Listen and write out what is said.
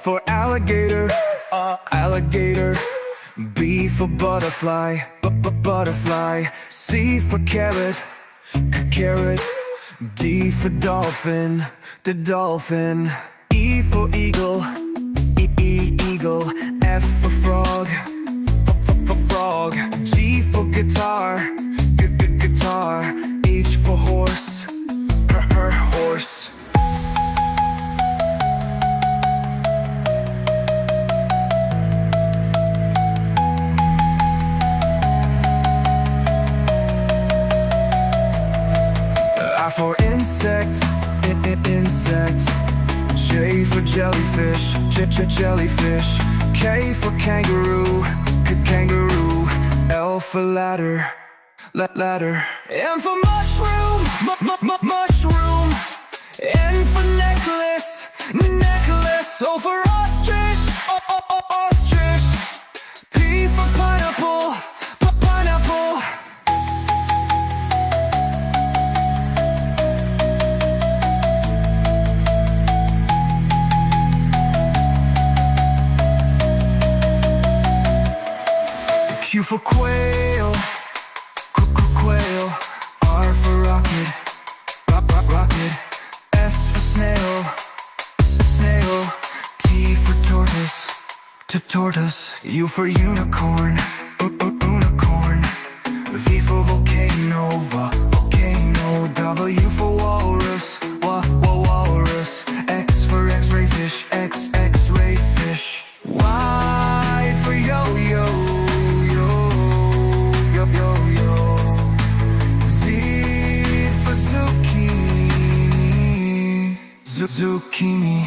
for alligator, alligator. B for butterfly, butterfly. C for carrot, carrot. D for dolphin, dolphin. E for eagle, eagle. F for frog, frog. G for guitar, guitar. H for horse, her horse. I for insect, insect. J for jellyfish, jellyfish. K for kangaroo, kangaroo. L for ladder, ladder. M for mushroom, mushroom. N for necklace, necklace. O for ostrich, ostrich. P for pineapple, pineapple. Q for quail, quail. R for rocket, rocket. S for snail, snail. T for tortoise, tortoise. U for unicorn, unicorn. V for volcano, volcano. W for walrus, walrus. X for x-ray fish, x-ray fish. Y for yo-yo, yo-yo. Z for zucchini, zucchini.